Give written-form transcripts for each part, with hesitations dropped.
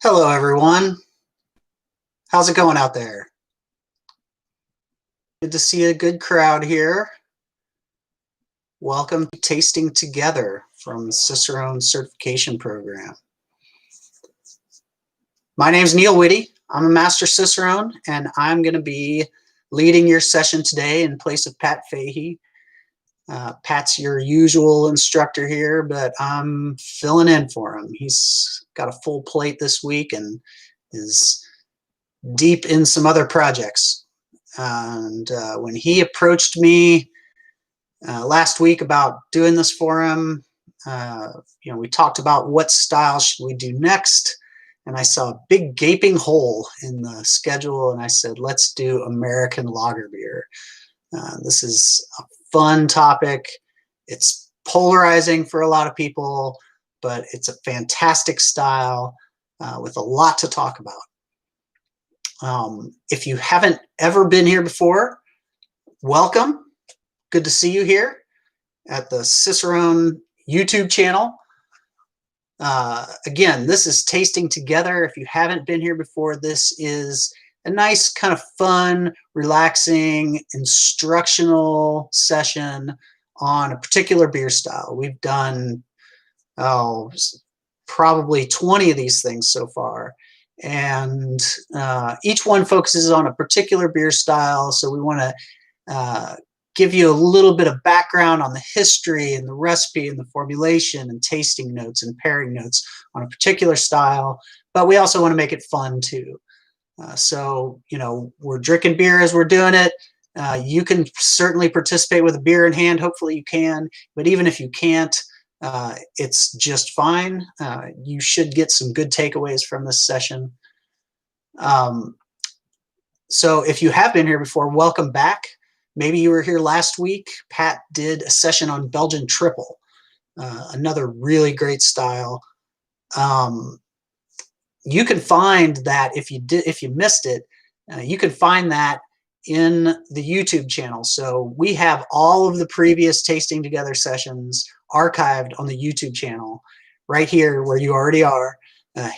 Hello, everyone. How's it going out there? Good to see a good crowd here. Welcome to Tasting Together from Cicerone Certification Program. My name is Neil Witte. I'm a Master Cicerone, and I'm going to be leading your session today in place of Pat Fahey. Pat's your usual instructor here, but I'm filling in for him. He's got a full plate this week and is deep in some other projects. And when he approached me last week about doing this for him, we talked about what style should we do next. And I saw a big gaping hole in the schedule, and I said, let's do American lager beer. This is a fun topic. It's polarizing for a lot of people, but it's a fantastic style with a lot to talk about. If you haven't ever been here before, welcome. Good to see you here at the Cicerone YouTube channel. Again, this is Tasting Together. If you haven't been here before, this is a nice kind of fun, relaxing, instructional session on a particular beer style. We've done probably 20 of these things so far. And each one focuses on a particular beer style. So we want to give you a little bit of background on the history and the recipe and the formulation and tasting notes and pairing notes on a particular style. But we also want to make it fun too. So, we're drinking beer as we're doing it. You can certainly participate with a beer in hand. Hopefully you can. But even if you can't, it's just fine. You should get some good takeaways from this session. So if you have been here before, welcome back. Maybe you were here last week. Pat did a session on Belgian Triple, another really great style. You can find that if you missed it, you can find that in the YouTube channel. So we have all of the previous Tasting Together sessions archived on the YouTube channel right here where you already are.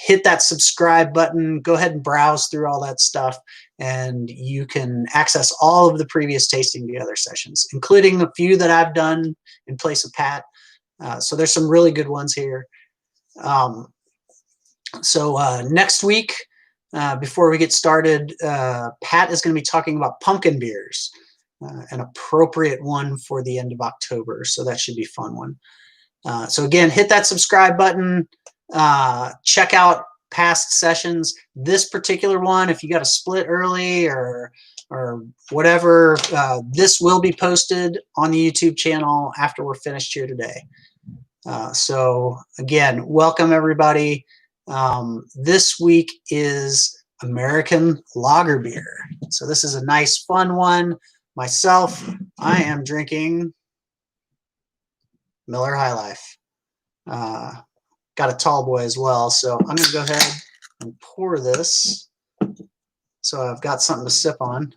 Hit that subscribe button, go ahead and browse through all that stuff, and you can access all of the previous Tasting Together sessions, including a few that I've done in place of Pat. So there's some really good ones here. So next week, before we get started, Pat is going to be talking about pumpkin beers, an appropriate one for the end of October. So that should be a fun one. So again, hit that subscribe button. Check out past sessions. This particular one, if you got a split early or whatever, this will be posted on the YouTube channel after we're finished here today. So again, welcome everybody. This week is American lager beer. So this is a nice fun one. Myself, I am drinking Miller High Life. Got a tall boy as well, so I'm going to go ahead and pour this so I've got something to sip on.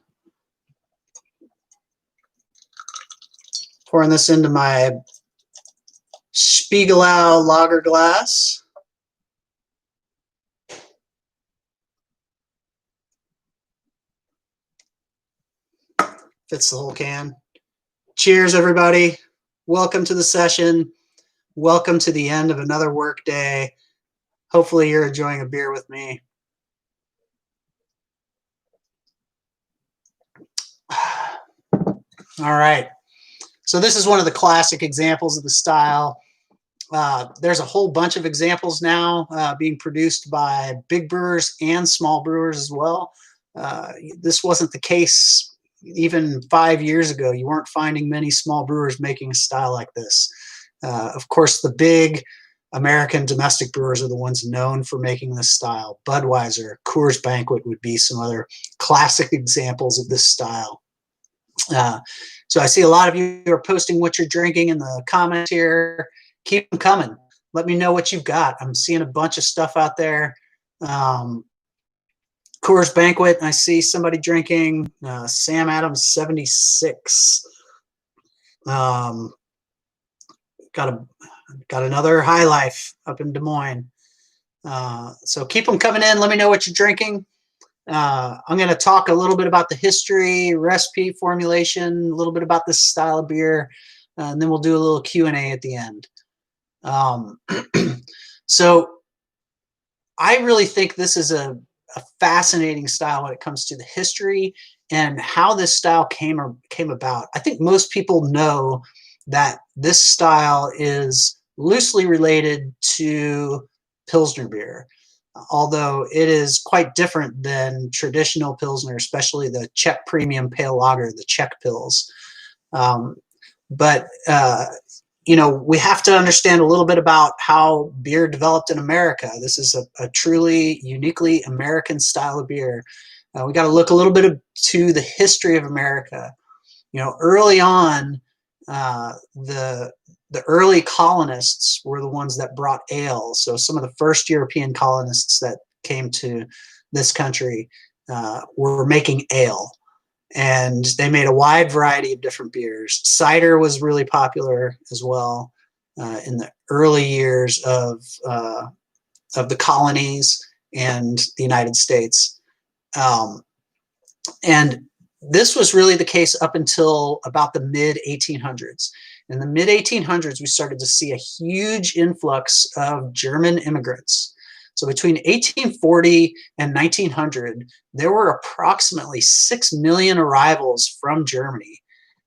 Pouring this into my Spiegelau lager glass. Fits the whole can. Cheers, everybody. Welcome to the session. Welcome to the end of another work day. Hopefully you're enjoying a beer with me. All right. So this is one of the classic examples of the style. There's a whole bunch of examples now being produced by big brewers and small brewers as well. This wasn't the case even 5 years ago. You weren't finding many small brewers making a style like this. Of course, the big American domestic brewers are the ones known for making this style. Budweiser, Coors Banquet would be some other classic examples of this style. So I see a lot of you are posting what you're drinking in the comments here. Keep them coming. Let me know what you've got. I'm seeing a bunch of stuff out there. Coors Banquet, I see somebody drinking Sam Adams 76. Got another High Life up in Des Moines. So keep them coming in. Let me know what you're drinking. I'm going to talk a little bit about the history, recipe, formulation, a little bit about this style of beer, and then we'll do a little Q&A at the end. So I really think this is a fascinating style when it comes to the history and how this style came about. I think most people know that this style is loosely related to Pilsner beer, although it is quite different than traditional Pilsner, especially the Czech premium pale lager, the Czech Pils. But you know, we have to understand a little bit about how beer developed in America. This is a truly uniquely American style of beer. We got to look a little bit to the history of America. You know, early on, the early colonists were the ones that brought ale. So some of the first European colonists that came to this country were making ale. And they made a wide variety of different beers. Cider was really popular as well in the early years of the colonies and the United States. And this was really the case up until about the mid-1800s. In the mid-1800s, we started to see a huge influx of German immigrants. So between 1840 and 1900, there were approximately 6 million arrivals from Germany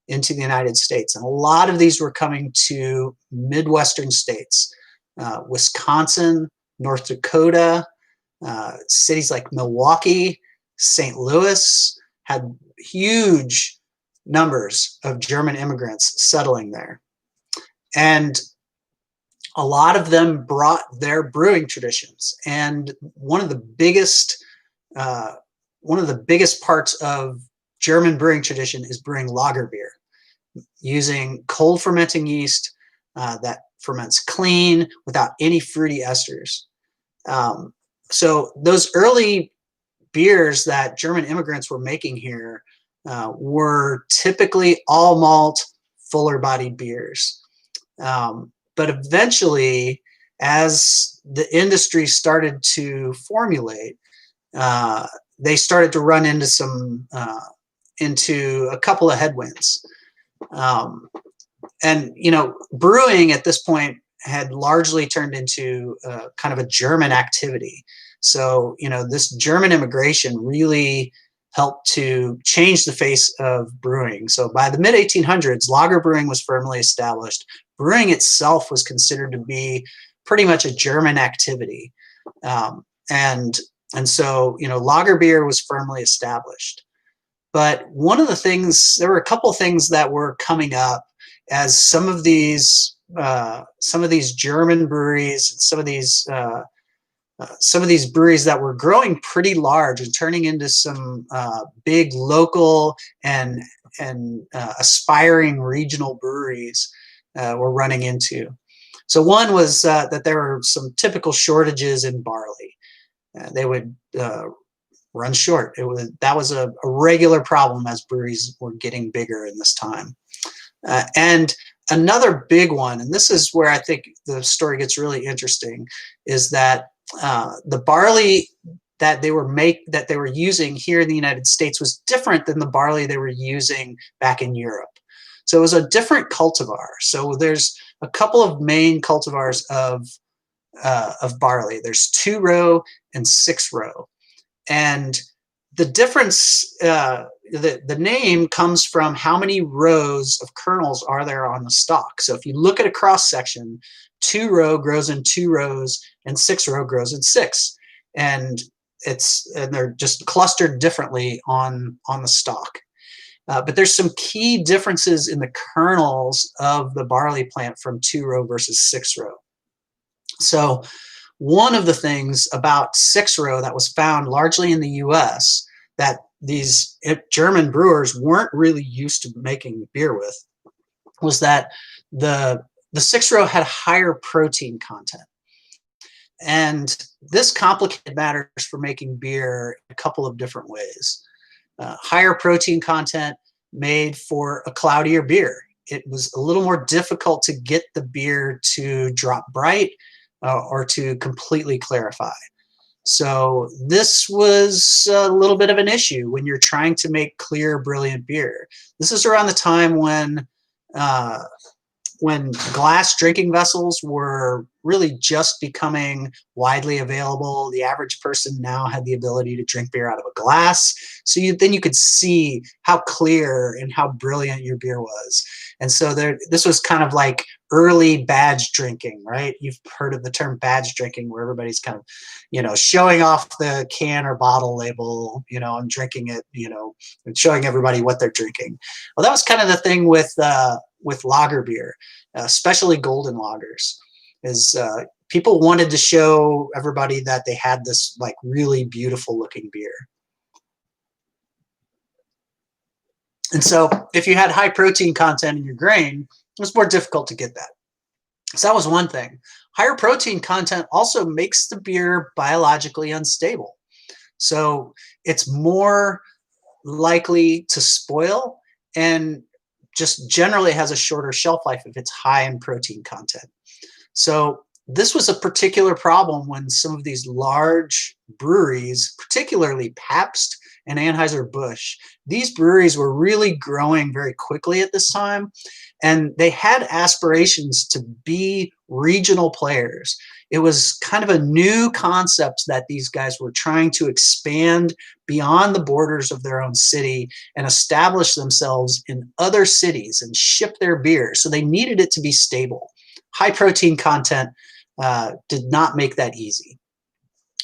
into the United States. And a lot of these were coming to Midwestern states, Wisconsin, North Dakota, cities like Milwaukee, St. Louis had huge numbers of German immigrants settling there. And a lot of them brought their brewing traditions. And one of the biggest parts of German brewing tradition is brewing lager beer, using cold fermenting yeast that ferments clean without any fruity esters. So those early beers that German immigrants were making here were typically all malt, fuller bodied beers. But eventually, as the industry started to formulate, they started to run into into a couple of headwinds. And you know, brewing at this point had largely turned into kind of a German activity. So you know, this German immigration really helped to change the face of brewing. So by the mid-1800s, lager brewing was firmly established. Brewing itself was considered to be pretty much a German activity. And so, you know, lager beer was firmly established. But one of the things, there were a couple of things that were coming up as some of these German breweries, some of these breweries that were growing pretty large and turning into some big local and aspiring regional breweries were running into. So one was that there were some typical shortages in barley. They would run short. That was a regular problem as breweries were getting bigger in this time. And another big one, and this is where I think the story gets really interesting, is that the barley that they were using here in the United States was different than the barley they were using back in Europe. So it was a different cultivar. So there's a couple of main cultivars of barley. There's 2-row and 6-row, and the difference, the name comes from how many rows of kernels are there on the stalk. So if you look at a cross section, 2-row grows in 2 rows and 6-row grows in 6, and they're just clustered differently on the stalk. But there's some key differences in the kernels of the barley plant from 2-row versus 6-row. So one of the things about 6-row that was found largely in the US that these German brewers weren't really used to making beer with was that the 6-row had higher protein content. And this complicated matters for making beer a couple of different ways. Higher protein content made for a cloudier beer. It was a little more difficult to get the beer to drop bright, or to completely clarify. So this was a little bit of an issue when you're trying to make clear, brilliant beer. This is around the time when glass drinking vessels were really just becoming widely available. The average person now had the ability to drink beer out of a glass. So then you could see how clear and how brilliant your beer was. And so this was kind of like early badge drinking, right? You've heard of the term badge drinking, where everybody's kind of, showing off the can or bottle label, and drinking it, and showing everybody what they're drinking. Well, that was kind of the thing with lager beer, especially golden lagers, is people wanted to show everybody that they had this like really beautiful looking beer. And so if you had high protein content in your grain, it was more difficult to get that. So that was one thing. Higher protein content also makes the beer biologically unstable. So it's more likely to spoil and just generally has a shorter shelf life if it's high in protein content. So this was a particular problem when some of these large breweries, particularly Pabst and Anheuser-Busch, these breweries were really growing very quickly at this time, and they had aspirations to be regional players. It was kind of a new concept that these guys were trying to expand beyond the borders of their own city and establish themselves in other cities and ship their beer. So they needed it to be stable. High protein content did not make that easy.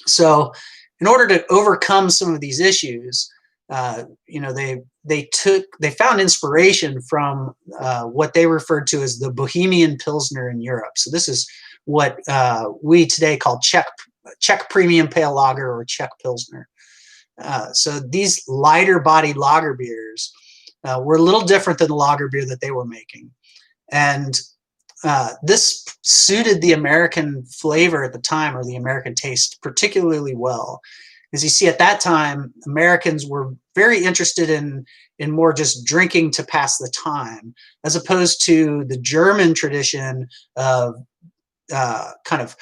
So in order to overcome some of these issues, they found inspiration from what they referred to as the Bohemian Pilsner in Europe. So this is what we today call Czech Premium Pale Lager or Czech Pilsner. So these lighter bodied lager beers were a little different than the lager beer that they were making. And this suited the American flavor at the time, or the American taste, particularly well. As you see, at that time, Americans were very interested in more just drinking to pass the time, as opposed to the German tradition of kind of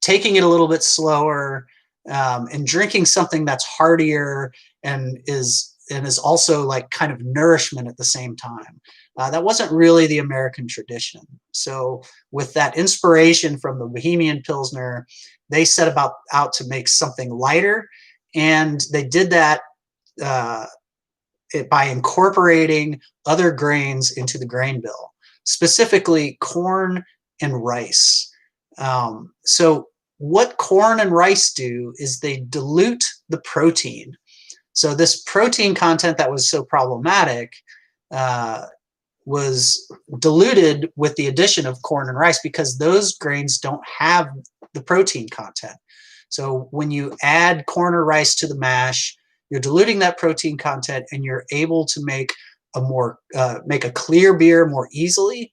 taking it a little bit slower and drinking something that's heartier and is also like kind of nourishment at the same time. That wasn't really the American tradition. So with that inspiration from the Bohemian Pilsner, they set out to make something lighter, and they did that by incorporating other grains into the grain bill, specifically corn and rice. So what corn and rice do is they dilute the protein. So this protein content that was so problematic was diluted with the addition of corn and rice, because those grains don't have the protein content. So when you add corn or rice to the mash, you're diluting that protein content, and you're able to make a clear beer more easily,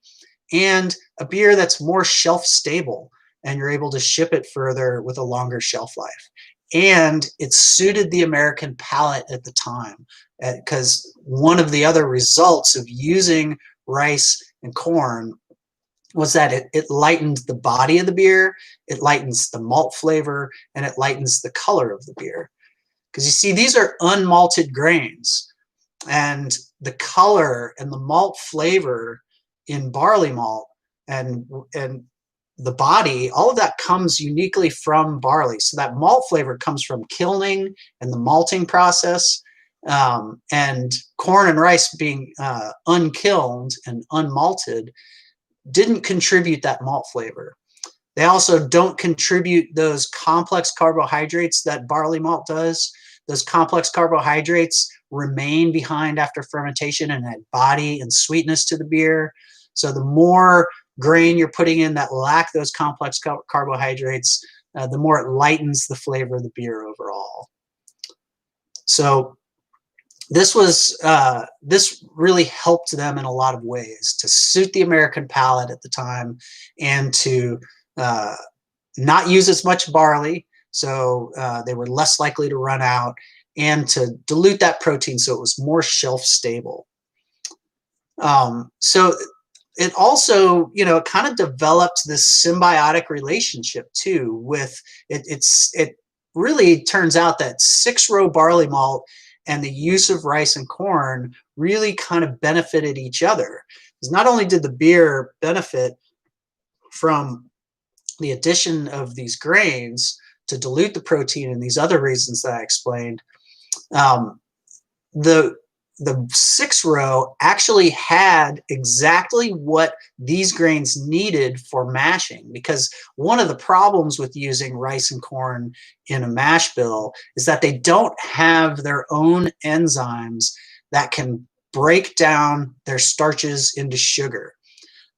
and a beer that's more shelf stable, and you're able to ship it further with a longer shelf life. And it suited the American palate at the time, because one of the other results of using rice and corn was that it lightened the body of the beer, it lightens the malt flavor, and it lightens the color of the beer. Because you see, these are unmalted grains, and the color and the malt flavor in barley malt and the body, all of that comes uniquely from barley. So that malt flavor comes from kilning and the malting process, and corn and rice being unkilned and unmalted didn't contribute that malt flavor. They also don't contribute those complex carbohydrates that barley malt does. Those complex carbohydrates remain behind after fermentation and add body and sweetness to the beer. So the more grain you're putting in that lack those complex carbohydrates, the more it lightens the flavor of the beer overall. So this really helped them in a lot of ways to suit the American palate at the time, and to not use as much barley, so they were less likely to run out, and to dilute that protein so it was more shelf stable. So it also, it kind of developed this symbiotic relationship too with it. It really turns out that 6-row barley malt and the use of rice and corn really kind of benefited each other. Because not only did the beer benefit from the addition of these grains to dilute the protein and these other reasons that I explained, the 6-row actually had exactly what these grains needed for mashing, because one of the problems with using rice and corn in a mash bill is that they don't have their own enzymes that can break down their starches into sugar.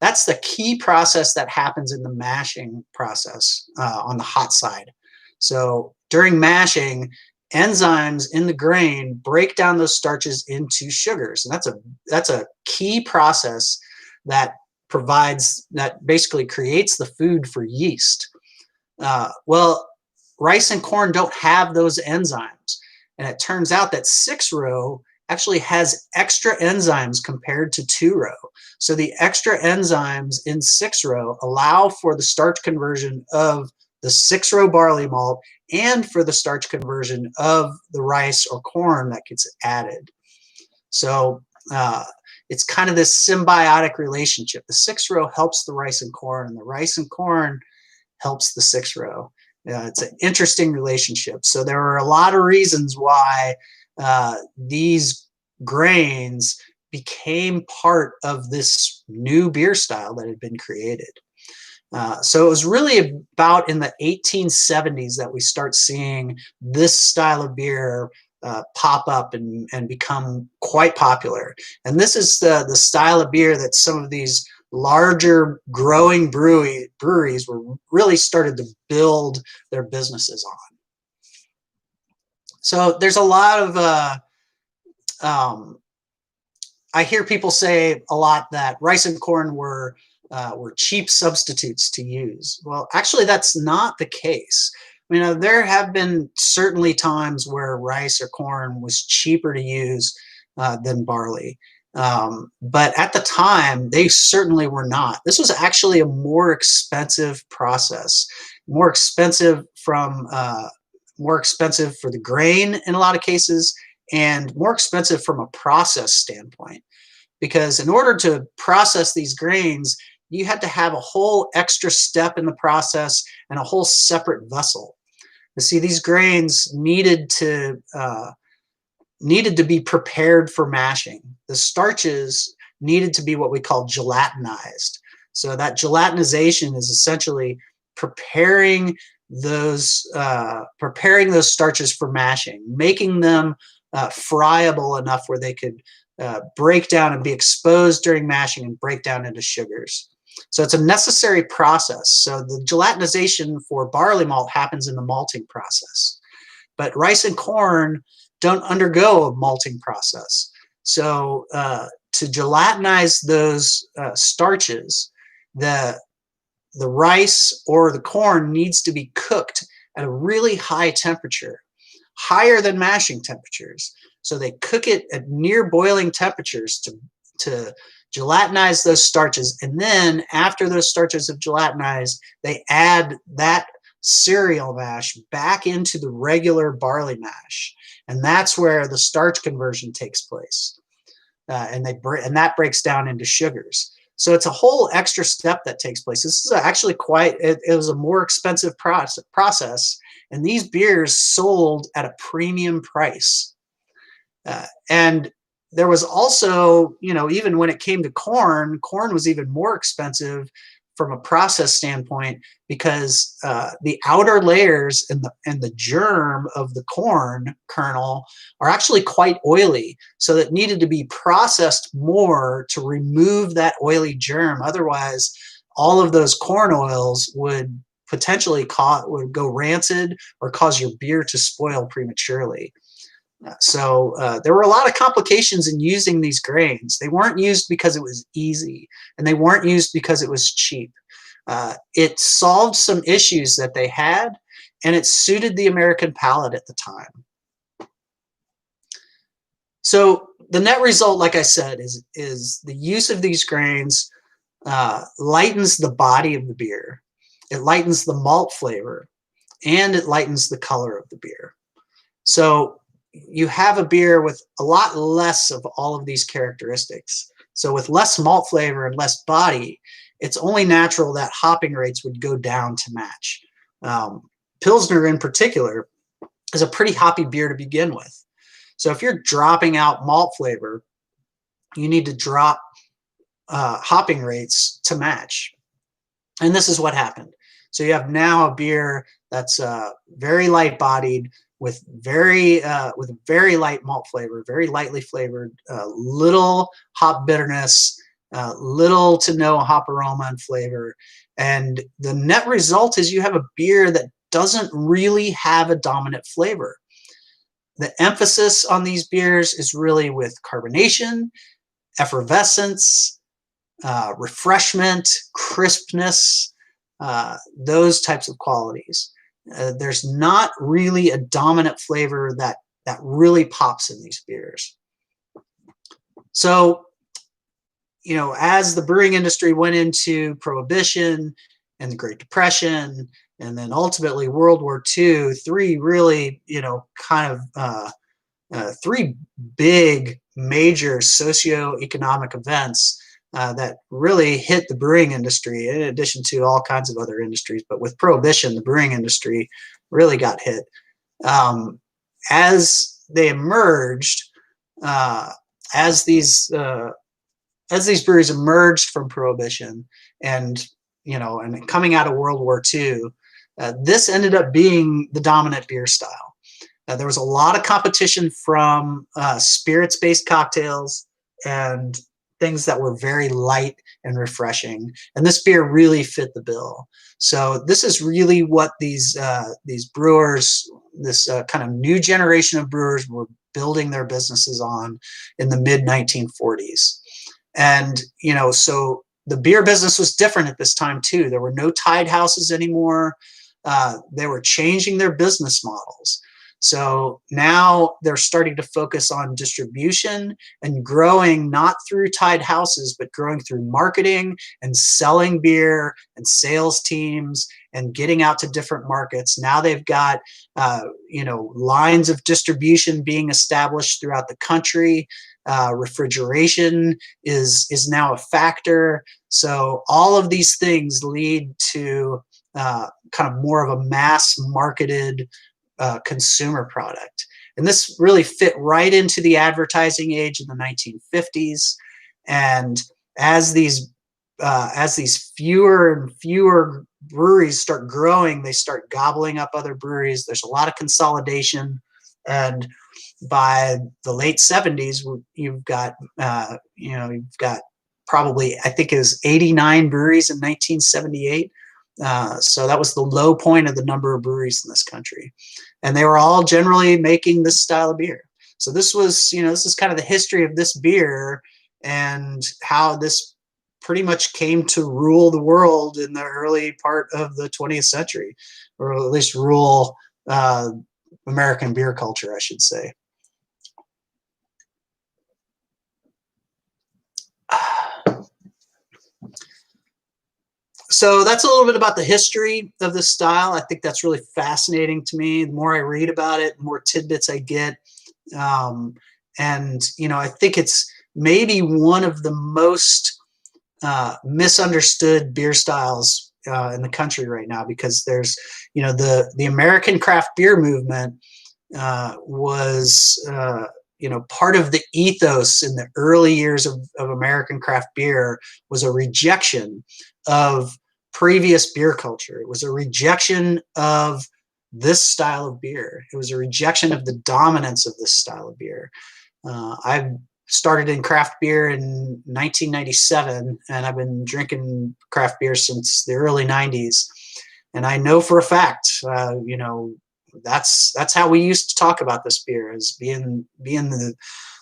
That's the key process that happens in the mashing process on the hot side. So during mashing, enzymes in the grain break down those starches into sugars, and that's a key process that basically creates the food for yeast. Well, rice and corn don't have those enzymes, and it turns out that 6-row actually has extra enzymes compared to 2-row. So the extra enzymes in 6-row allow for the starch conversion of the 6-row barley malt and for the starch conversion of the rice or corn that gets added. So it's kind of this symbiotic relationship. The 6-row helps the rice and corn, and the rice and corn helps the 6-row. It's an interesting relationship. So there are a lot of reasons why these grains became part of this new beer style that had been created. So it was really about in the 1870s that we start seeing this style of beer pop up and become quite popular. And this is the style of beer that some of these larger growing breweries were really started to build their businesses on. So there's a lot of I hear people say a lot that rice and corn were cheap substitutes to use. Well, actually, that's not the case. There have been certainly times where rice or corn was cheaper to use than barley. But at the time, they certainly were not. This was actually a more expensive process, more expensive for the grain in a lot of cases, and more expensive from a process standpoint. Because in order to process these grains, you had to have a whole extra step in the process and a whole separate vessel. You see, these grains needed to be prepared for mashing. The starches needed to be what we call gelatinized. So that gelatinization is essentially preparing those starches for mashing, making them friable enough where they could break down and be exposed during mashing and break down into sugars. So it's a necessary process. So the gelatinization for barley malt happens in the malting process. But rice and corn don't undergo a malting process. So to gelatinize those starches, the rice or the corn needs to be cooked at a really high temperature, higher than mashing temperatures. So they cook it at near boiling temperatures to gelatinize those starches. And then after those starches have gelatinized, they add that cereal mash back into the regular barley mash. And that's where the starch conversion takes place. And that breaks down into sugars. So it's a whole extra step that takes place. This is actually it was a more expensive process. And these beers sold at a premium price. And there was also, even when it came to corn was even more expensive from a process standpoint, because the outer layers and the germ of the corn kernel are actually quite oily. So it needed to be processed more to remove that oily germ. Otherwise, all of those corn oils would potentially go rancid or cause your beer to spoil prematurely. So there were a lot of complications in using these grains. They weren't used because it was easy, and they weren't used because it was cheap. It solved some issues that they had, and it suited the American palate at the time. So the net result, like I said, is the use of these grains lightens the body of the beer. It lightens the malt flavor, and it lightens the color of the beer. So you have a beer with a lot less of all of these characteristics. So with less malt flavor and less body, it's only natural that hopping rates would go down to match. Pilsner in particular is a pretty hoppy beer to begin with. So if you're dropping out malt flavor, you need to drop hopping rates to match. And this is what happened. So you have now a beer that's very light bodied, with very light malt flavor, very lightly flavored, little hop bitterness, little to no hop aroma and flavor. And the net result is you have a beer that doesn't really have a dominant flavor. The emphasis on these beers is really with carbonation, effervescence, refreshment, crispness, those types of qualities. There's not really a dominant flavor that really pops in these beers. So, you know, as the brewing industry went into Prohibition and the Great Depression, and then ultimately World War II, three really, you know, kind of three big major socioeconomic events that really hit the brewing industry, in addition to all kinds of other industries. But with Prohibition, the brewing industry really got hit. As they emerged, as these breweries emerged from Prohibition, and you know, and coming out of World War II, this ended up being the dominant beer style. There was a lot of competition from spirits-based cocktails and things that were very light and refreshing, and this beer really fit the bill. So this is really what these brewers, this kind of new generation of brewers, were building their businesses on in the mid 1940s. And you know, so the beer business was different at this time too. There were no tied houses anymore. They were changing their business models. So now they're starting to focus on distribution and growing, not through tied houses, but growing through marketing and selling beer and sales teams and getting out to different markets. Now they've got, you know, lines of distribution being established throughout the country. Refrigeration is now a factor. So all of these things lead to kind of more of a mass marketed consumer product. And this really fit right into the advertising age in the 1950s. And as these fewer and fewer breweries start growing, they start gobbling up other breweries. There's a lot of consolidation. And by the late 70s, you've got, you know, you've got probably, I think it was 89 breweries in 1978. So that was the low point of the number of breweries in this country. And they were all generally making this style of beer. So this was, you know, this is kind of the history of this beer and how this pretty much came to rule the world in the early part of the 20th century, or at least rule American beer culture, I should say. So that's a little bit about the history of this style. I think that's really fascinating to me. The more I read about it, the more tidbits I get. And, you know, I think it's maybe one of the most misunderstood beer styles in the country right now, because there's, you know, the American craft beer movement was, you know, part of the ethos in the early years of American craft beer was a rejection of previous beer culture. It was a rejection of this style of beer. It was a rejection of the dominance of this style of beer. I started in craft beer in 1997, and I've been drinking craft beer since the early 90s. And I know for a fact, you know, that's how we used to talk about this beer, as being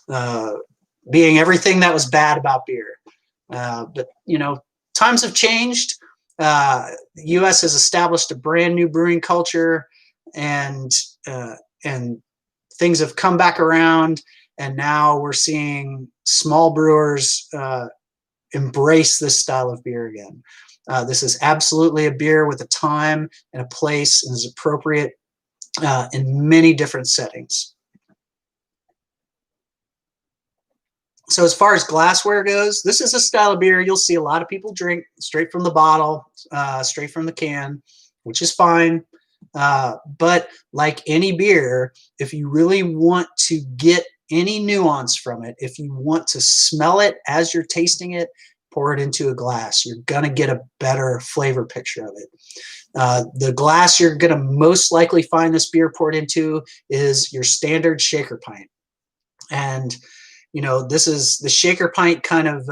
everything that was bad about beer. But you know, times have changed. The U.S. has established a brand new brewing culture, and things have come back around. And now we're seeing small brewers embrace this style of beer again. This is absolutely a beer with a time and a place and is appropriate in many different settings. So as far as glassware goes, this is a style of beer you'll see a lot of people drink straight from the bottle, straight from the can, which is fine. But like any beer, if you really want to get any nuance from it, if you want to smell it as you're tasting it, pour it into a glass. You're going to get a better flavor picture of it. The glass you're going to most likely find this beer poured into is your standard shaker pint. And, you know, this is the shaker pint kind of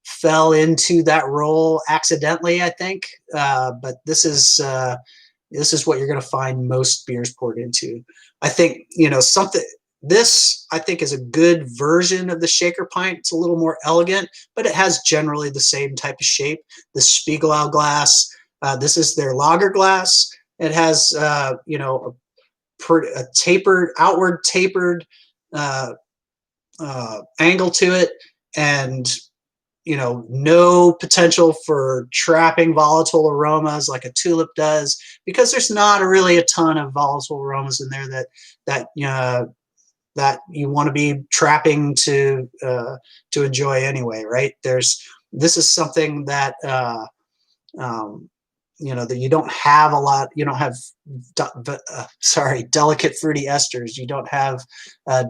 fell into that role accidentally, I think. But this is what you're going to find most beers poured into. I think, you know, this I think is a good version of the shaker pint. It's a little more elegant, but it has generally the same type of shape. The Spiegelau glass, this is their lager glass. It has, you know, a tapered, outward tapered angle to it, and you know, no potential for trapping volatile aromas like a tulip does, because there's not really a ton of volatile aromas in there that you want to be trapping to enjoy anyway, right? This is something that you know, that you don't have a lot. You don't have delicate fruity esters. You don't have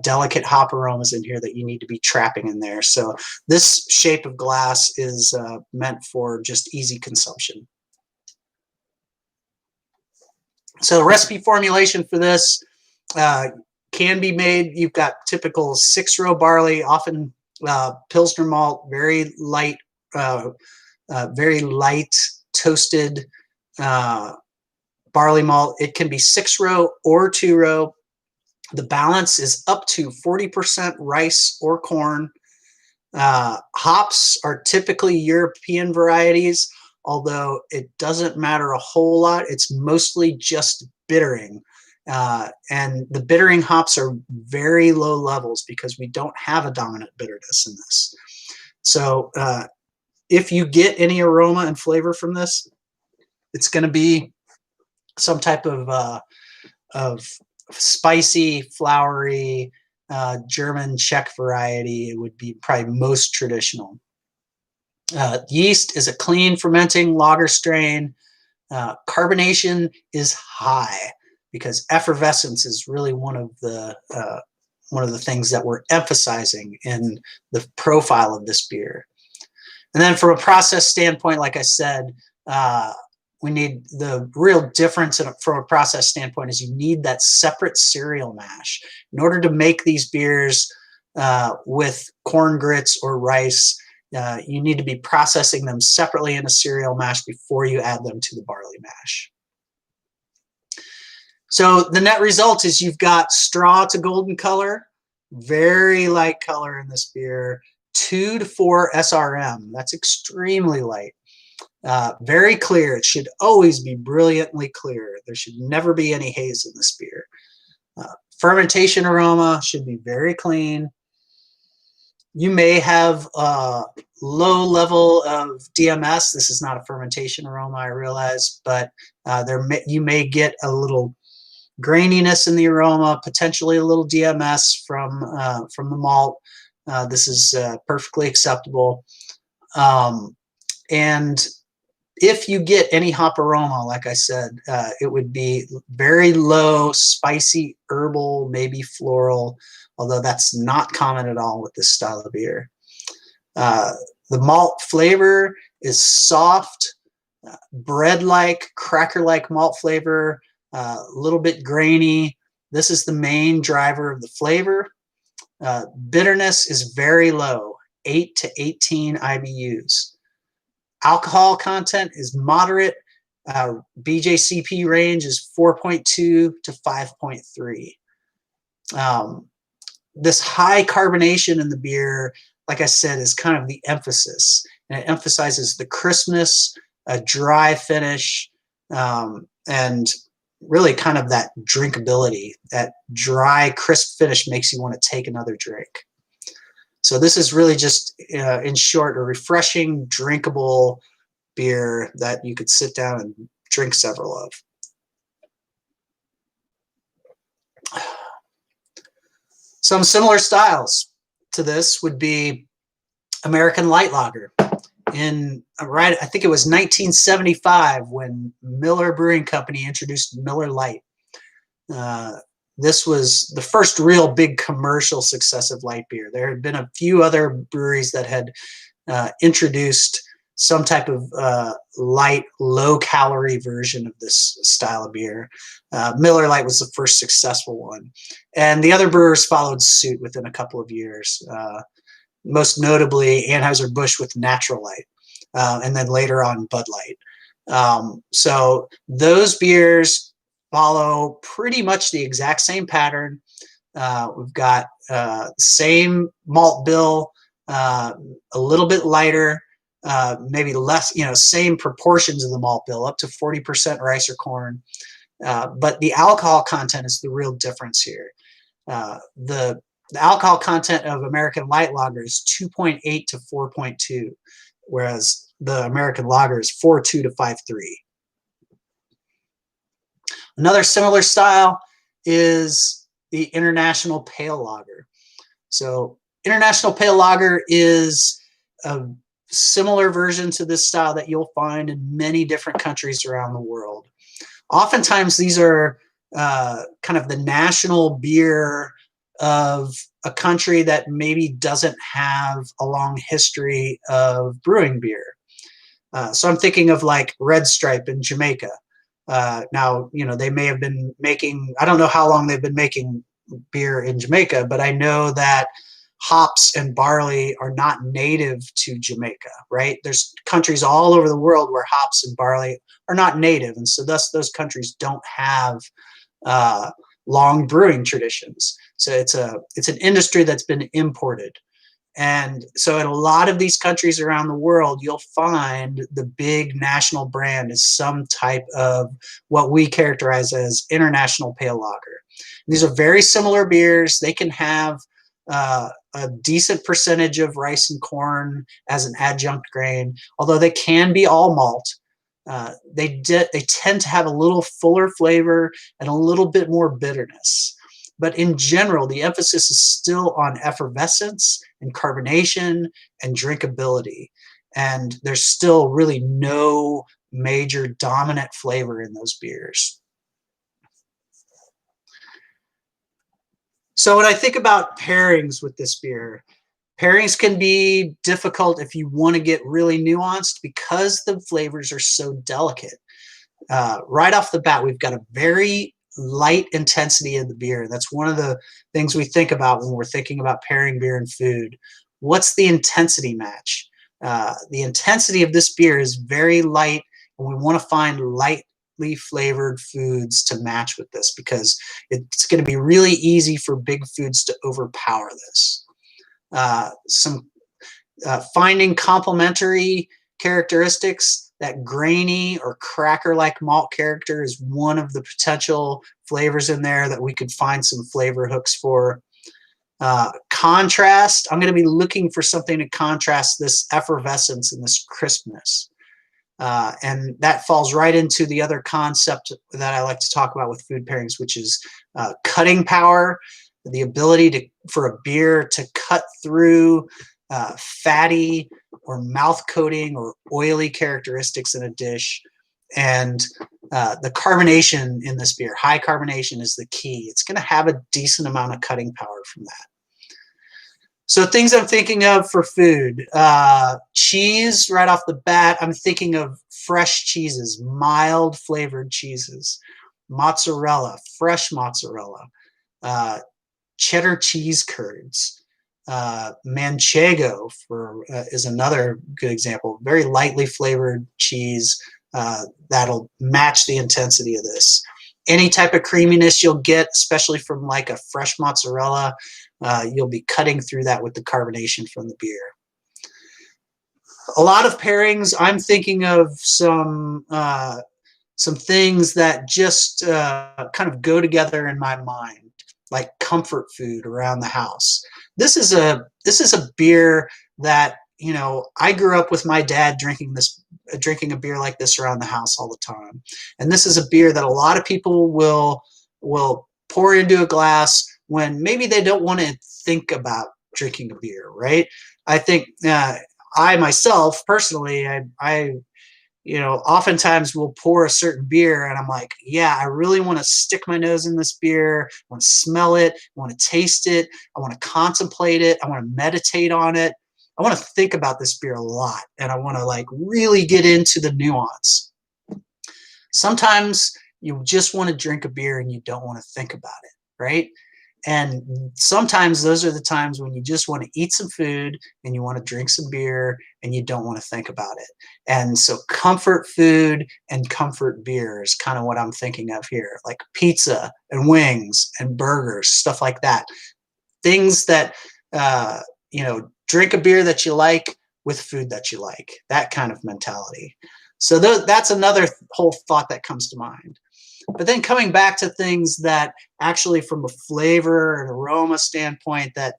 delicate hop aromas in here that you need to be trapping in there. So this shape of glass is meant for just easy consumption. So the recipe formulation for this can be made. You've got typical 6-row barley, often Pilsner malt, very light toasted barley malt. It can be 6-row or 2-row. The balance is up to 40% rice or corn. Hops are typically European varieties, although it doesn't matter a whole lot. It's mostly just bittering. And the bittering hops are very low levels because we don't have a dominant bitterness in this. So if you get any aroma and flavor from this, it's going to be some type of spicy, flowery, German Czech variety. It would be probably most traditional. Yeast is a clean fermenting lager strain. Carbonation is high because effervescence is really one of the things that we're emphasizing in the profile of this beer. And then from a process standpoint, like I said, we need the real difference from a process standpoint is you need that separate cereal mash. In order to make these beers with corn grits or rice, you need to be processing them separately in a cereal mash before you add them to the barley mash. So the net result is you've got straw to golden color, very light color in this beer, 2 to 4 SRM. That's extremely light. Very clear. It should always be brilliantly clear. There should never be any haze in this beer. Fermentation aroma should be very clean. You may have a low level of DMS. This is not a fermentation aroma, I realize, but you may get a little graininess in the aroma, potentially a little DMS from the malt. This is perfectly acceptable. And if you get any hop aroma, like I said, it would be very low, spicy, herbal, maybe floral, although that's not common at all with this style of beer. The malt flavor is soft, bread-like, cracker-like malt flavor, a little bit grainy. This is the main driver of the flavor. Bitterness is very low, 8 to 18 IBUs. Alcohol content is moderate. BJCP range is 4.2 to 5.3. This high carbonation in the beer, like I said, is kind of the emphasis. And it emphasizes the crispness, a dry finish, and really kind of that drinkability. That dry, crisp finish makes you want to take another drink. So this is really just, in short, a refreshing, drinkable beer that you could sit down and drink several of. Some similar styles to this would be American Light Lager. I think it was 1975 when Miller Brewing Company introduced Miller Lite. This was the first real big commercial success of light beer. There had been a few other breweries that had introduced some type of light, low-calorie version of this style of beer. Miller Lite was the first successful one. And the other brewers followed suit within a couple of years, most notably Anheuser-Busch with Natural Light, and then later on Bud Light. So those beers follow pretty much the exact same pattern. We've got same malt bill, a little bit lighter, maybe less, same proportions of the malt bill, up to 40% rice or corn. But the alcohol content is the real difference here. The alcohol content of American Light Lager is 2.8 to 4.2, whereas the American Lager is 4.2 to 5.3. Another similar style is the International Pale Lager. So International Pale Lager is a similar version to this style that you'll find in many different countries around the world. Oftentimes these are kind of the national beer of a country that maybe doesn't have a long history of brewing beer. So I'm thinking of like Red Stripe in Jamaica. Now, they may have been making, I don't know how long they've been making beer in Jamaica, but I know that hops and barley are not native to Jamaica, right? There's countries all over the world where hops and barley are not native, and so thus those countries don't have long brewing traditions. So it's an industry that's been imported. And so in a lot of these countries around the world, you'll find the big national brand is some type of what we characterize as International Pale Lager. These are very similar beers. They can have a decent percentage of rice and corn as an adjunct grain, although they can be all malt. They tend to have a little fuller flavor and a little bit more bitterness. But in general, the emphasis is still on effervescence and carbonation and drinkability. And there's still really no major dominant flavor in those beers. So when I think about pairings with this beer, pairings can be difficult if you want to get really nuanced because the flavors are so delicate. Right off the bat, we've got a very light intensity of the beer. That's one of the things we think about when we're thinking about pairing beer and food. What's the intensity match? The intensity of this beer is very light, and we want to find lightly flavored foods to match with this because it's going to be really easy for big foods to overpower this. Finding complementary characteristics. That grainy or cracker-like malt character is one of the potential flavors in there that we could find some flavor hooks for. Contrast, I'm going to be looking for something to contrast this effervescence and this crispness. And that falls right into the other concept that I like to talk about with food pairings, which is cutting power, the ability for a beer to cut through fatty or mouth coating or oily characteristics in a dish. And the carbonation in this beer, high carbonation, is the key. It's going to have a decent amount of cutting power from that. So things I'm thinking of for food. Cheese, right off the bat, I'm thinking of fresh cheeses, mild flavored cheeses. Mozzarella, fresh mozzarella. Cheddar cheese curds. Manchego is another good example. Very lightly flavored cheese that'll match the intensity of this. Any type of creaminess you'll get, especially from like a fresh mozzarella, you'll be cutting through that with the carbonation from the beer. A lot of pairings, I'm thinking of some things that just kind of go together in my mind, like comfort food around the house. this is a beer that, you know, I grew up with my dad drinking a beer like this around the house all the time. And this is a beer that a lot of people will pour into a glass when maybe they don't want to think about drinking a beer, right? I think I myself personally, I you know, oftentimes we'll pour a certain beer and I'm like, yeah, I really want to stick my nose in this beer. I want to smell it. I want to taste it. I want to contemplate it. I want to meditate on it. I want to think about this beer a lot, and I want to like really get into the nuance. Sometimes you just want to drink a beer and you don't want to think about it, right? And sometimes those are the times when you just want to eat some food and you want to drink some beer and you don't want to think about it. And so comfort food and comfort beer is kind of what I'm thinking of here, like pizza and wings and burgers, stuff like that. Things that, you know, drink a beer that you like with food that you like, that kind of mentality. So that's another whole thought that comes to mind. But then coming back to things that actually from a flavor and aroma standpoint, that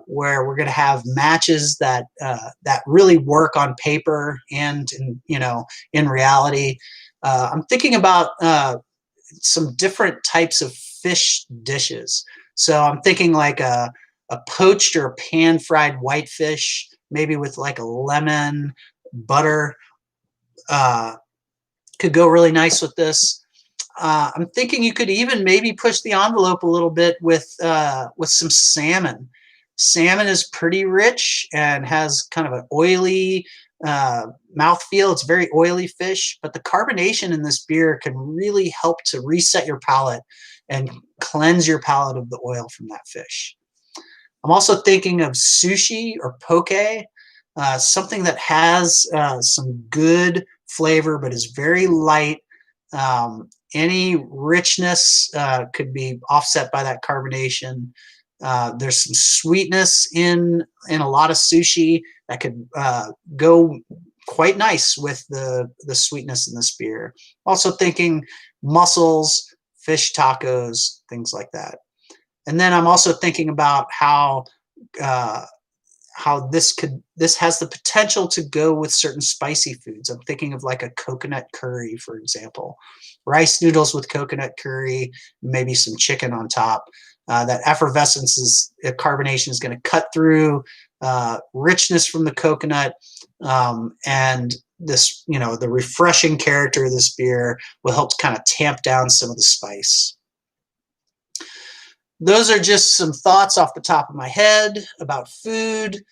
where we're going to have matches that that really work on paper and you know, in reality, I'm thinking about some different types of fish dishes. So I'm thinking like a poached or pan fried whitefish, maybe with like a lemon butter, could go really nice with this. I'm thinking you could even maybe push the envelope a little bit with some salmon. Salmon is pretty rich and has kind of an oily mouthfeel. It's very oily fish, but the carbonation in this beer can really help to reset your palate and cleanse your palate of the oil from that fish. I'm also thinking of sushi or poke, something that has some good flavor but is very light. Any richness could be offset by that carbonation. There's some sweetness in a lot of sushi that could go quite nice with the sweetness in this beer. Also thinking mussels, fish tacos, things like that. And then I'm also thinking about how this has the potential to go with certain spicy foods. I'm thinking of like a coconut curry, for example. Rice noodles with coconut curry, maybe some chicken on top. That effervescence is carbonation is going to cut through richness from the coconut, and this, you know, the refreshing character of this beer will help to kind of tamp down some of the spice. Those are just some thoughts off the top of my head about food.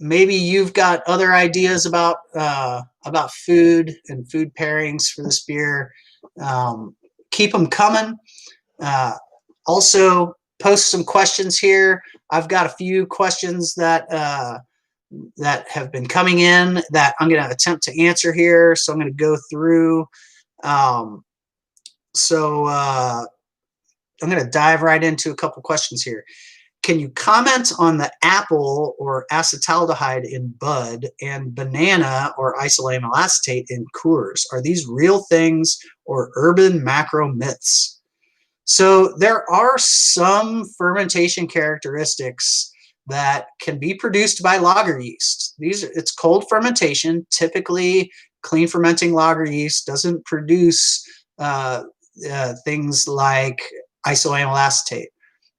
Maybe you've got other ideas about food and food pairings for this beer. Keep them coming. Also, post some questions here. I've got a few questions that that have been coming in that I'm going to attempt to answer here. So I'm going to go through. I'm going to dive right into a couple questions here. Can you comment on the apple or acetaldehyde in Bud and banana or isoamyl acetate in Coors? Are these real things or urban macro myths? So there are some fermentation characteristics that can be produced by lager yeast. It's cold fermentation. Typically, clean fermenting lager yeast doesn't produce things like isoamyl acetate.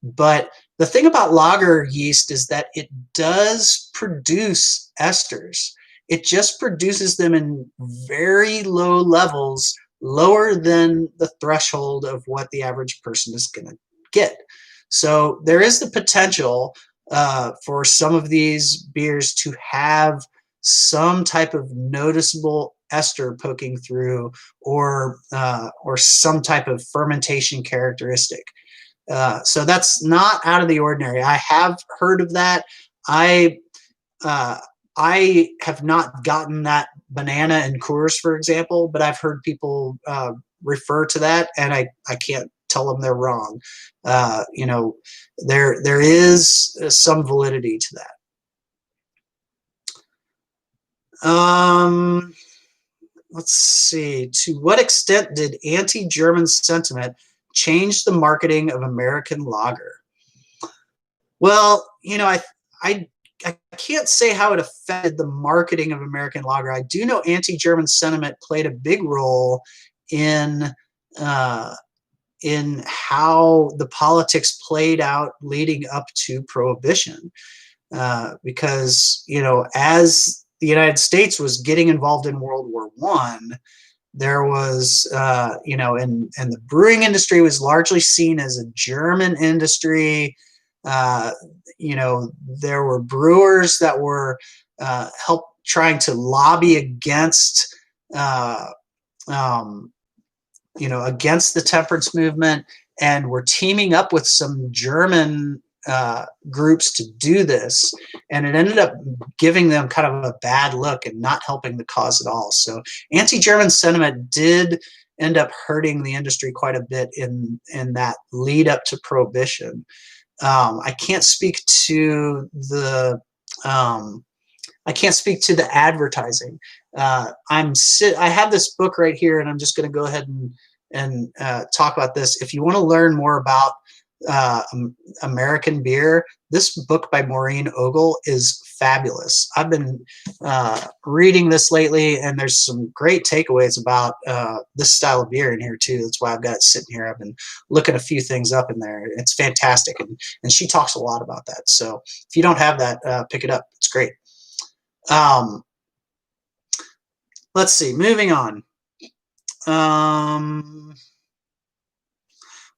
But the thing about lager yeast is that it does produce esters. It just produces them in very low levels, lower than the threshold of what the average person is going to get. So there is the potential for some of these beers to have some type of noticeable ester poking through, or some type of fermentation characteristic. So that's not out of the ordinary. I have heard of that. I have not gotten that banana and Coors, for example, but I've heard people refer to that, and I can't tell them they're wrong. You know, there is some validity to that. Let's see. To what extent did anti-German sentiment change the marketing of American lager? Well, I I can't say how it affected the marketing of American lager. I do know anti-German sentiment played a big role in uh, how the politics played out leading up to Prohibition. Because as the United States was getting involved in World War One, there was and the brewing industry was largely seen as a German industry. uh, there were brewers that were help trying to lobby against uh, um, against the temperance movement, and were teaming up with some German groups to do this, and it ended up giving them kind of a bad look and not helping the cause at all. So anti-German sentiment did end up hurting the industry quite a bit in that lead up to Prohibition. I can't speak to the I can't speak to the advertising. I have this book right here, and I'm just going to go ahead and talk about this. If you want to learn more about American beer, this book by Maureen Ogle is fabulous. I've been reading this lately, and there's some great takeaways about this style of beer in here too. That's why I've got it sitting here. I've been looking a few things up in there. It's fantastic, and she talks a lot about that. So if you don't have that, pick it up. It's great. Um, let's see, moving on.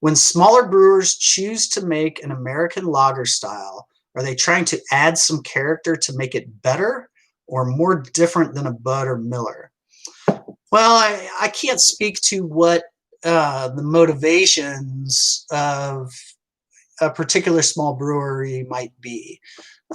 When smaller brewers choose to make an American lager style, are they trying to add some character to make it better or more different than a Bud or Miller? Well, I can't speak to what the motivations of a particular small brewery might be.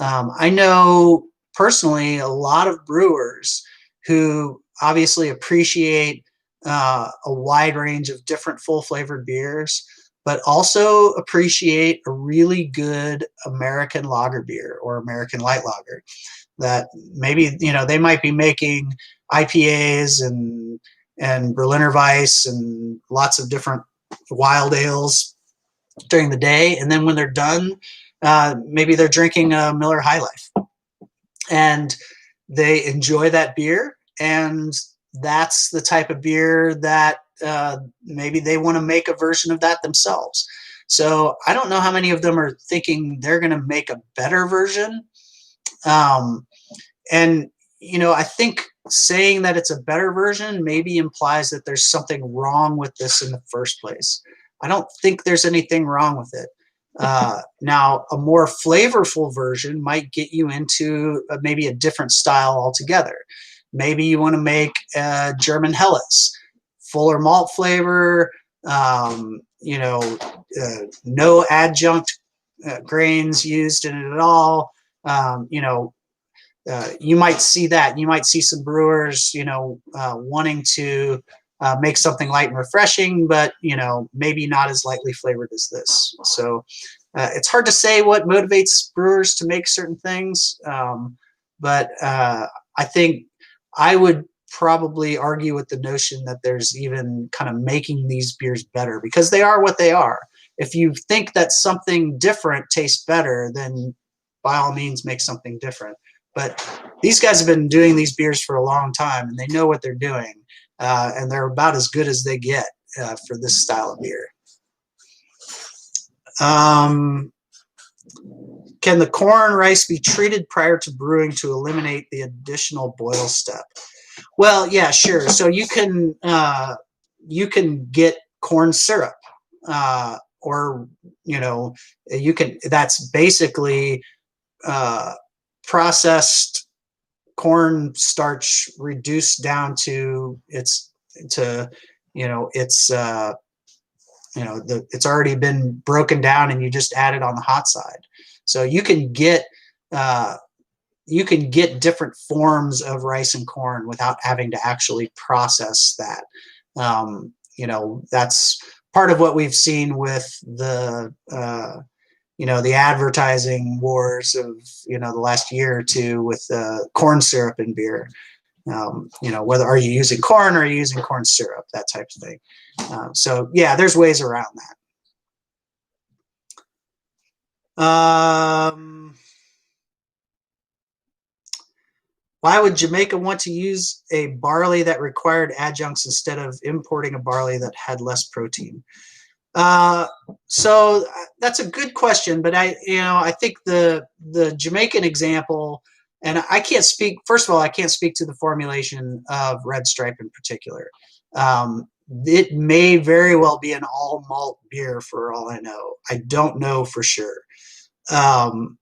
I know personally a lot of brewers who obviously appreciate a wide range of different full flavored beers, but also appreciate a really good American lager beer or American light lager. That maybe they might be making IPAs and Berliner Weiss and lots of different wild ales during the day, and then when they're done, maybe they're drinking a Miller High Life, and they enjoy that beer, and that's the type of beer that maybe they want to make a version of that themselves. So I don't know how many of them are thinking they're going to make a better version. And I think saying that it's a better version maybe implies that there's something wrong with this in the first place. I don't think there's anything wrong with it. Now, a more flavorful version might get you into maybe a different style altogether. Maybe you want to make German Helles, fuller malt flavor, no adjunct grains used in it at all. You might see that. You might see some brewers, wanting to make something light and refreshing, but maybe not as lightly flavored as this. So it's hard to say what motivates brewers to make certain things, but I think I would probably argue with the notion that there's even kind of making these beers better because they are what they are. If you think that something different tastes better, then by all means make something different. But these guys have been doing these beers for a long time, and they know what they're doing, and they're about as good as they get for this style of beer. Can the corn rice be treated prior to brewing to eliminate the additional boil step? Well, yeah, sure. So you can get corn syrup, or you can. That's basically processed corn starch reduced down to it's already been broken down, and you just add it on the hot side. So you can get different forms of rice and corn without having to actually process that. That's part of what we've seen with the the advertising wars of the last year or two with corn syrup in beer. Whether are you using corn or are you using corn syrup, that type of thing. So yeah, there's ways around that. Um, why would Jamaica want to use a barley that required adjuncts instead of importing a barley that had less protein? Uh, so that's a good question, but I think the Jamaican example, and I can't speak. First of all, I can't speak to the formulation of Red Stripe in particular. It may very well be an all malt beer for all I know. I don't know for sure. Um,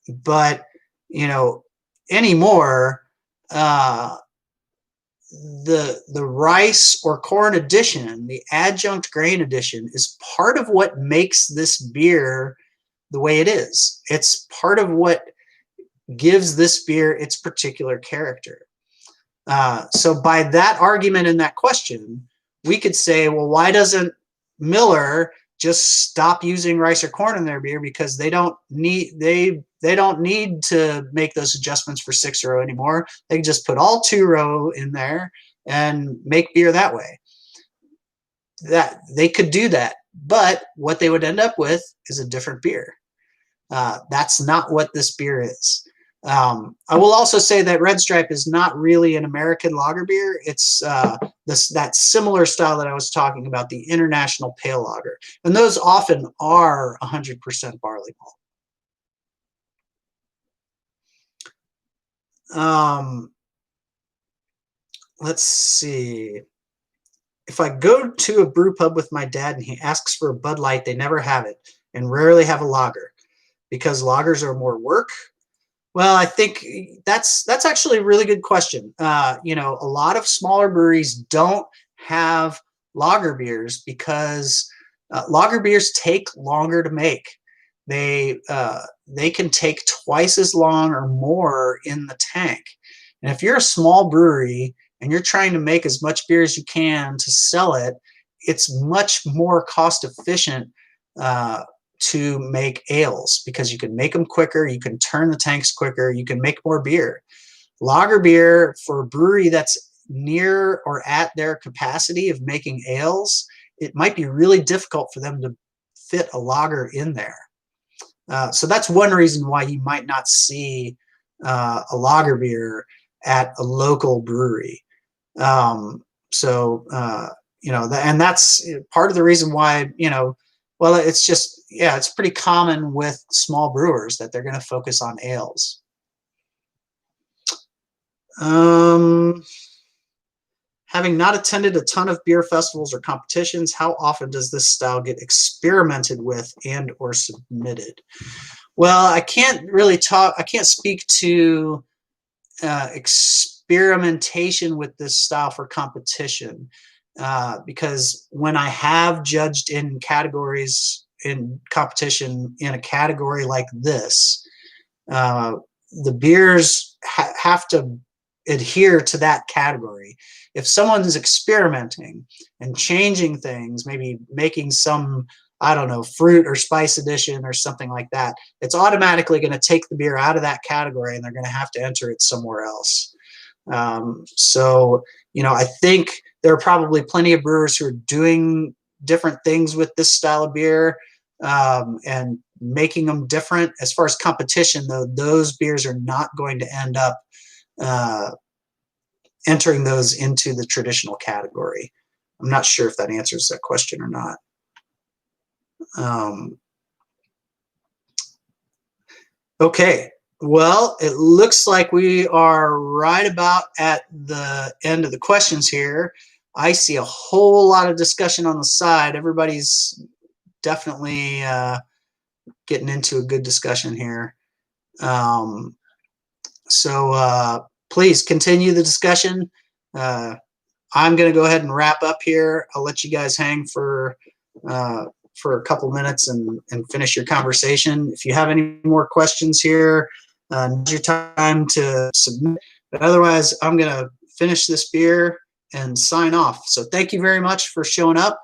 but you know, anymore, uh, the rice or corn addition, the adjunct grain addition, is part of what makes this beer the way it is. It's part of what gives this beer its particular character. So by that argument in that question, we could say, well, why doesn't Miller just stop using rice or corn in their beer, because they don't need to make those adjustments for 6-row anymore. They can just put all 2-row in there and make beer that way. That they could do that, but what they would end up with is a different beer. That's not what this beer is. I will also say that Red Stripe is not really an American lager beer. It's that similar style that I was talking about, the international pale lager. And those often are 100% barley malt. Let's see. If I go to a brew pub with my dad and he asks for a Bud Light, they never have it and rarely have a lager because lagers are more work. Well, I think that's actually a really good question. A lot of smaller breweries don't have lager beers because lager beers take longer to make. They can take twice as long or more in the tank. And if you're a small brewery and you're trying to make as much beer as you can to sell it, it's much more cost efficient to make ales because you can make them quicker, you can turn the tanks quicker, you can make more beer. Lager beer for a brewery that's near or at their capacity of making ales, it might be really difficult for them to fit a lager in there. So that's one reason why you might not see a lager beer at a local brewery. And that's part of the reason why, well, it's just, yeah, it's pretty common with small brewers that they're going to focus on ales. Having not attended a ton of beer festivals or competitions, how often does this style get experimented with and or submitted? Well, I can't speak to experimentation with this style for competition because when I have judged in categories in competition in a category like this, the beers have to adhere to that category. If someone's experimenting and changing things, maybe making some, I don't know, fruit or spice addition or something like that, it's automatically going to take the beer out of that category and they're going to have to enter it somewhere else. I think there are probably plenty of brewers who are doing different things with this style of beer and making them different. As far as competition, though, those beers are not going to end up entering those into the traditional category. I'm not sure if that answers that question or not. Okay, well, it looks like we are right about at the end of the questions here. I see a whole lot of discussion on the side. Everybody's definitely getting into a good discussion here. Please continue the discussion. I'm going to go ahead and wrap up here. I'll let you guys hang for a couple minutes and finish your conversation. If you have any more questions here, now's your time to submit. But otherwise, I'm going to finish this beer and sign off. So thank you very much for showing up.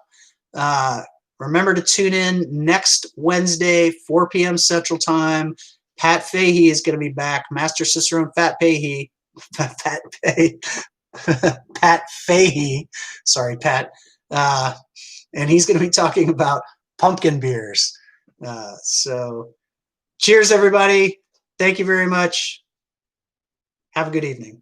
Remember to tune in next Wednesday, 4 p.m. Central Time. Pat Fahey is going to be back. Master Cicerone Pat Fahey. Pat Fahey. Sorry, Pat. And he's going to be talking about pumpkin beers. Cheers, everybody. Thank you very much. Have a good evening.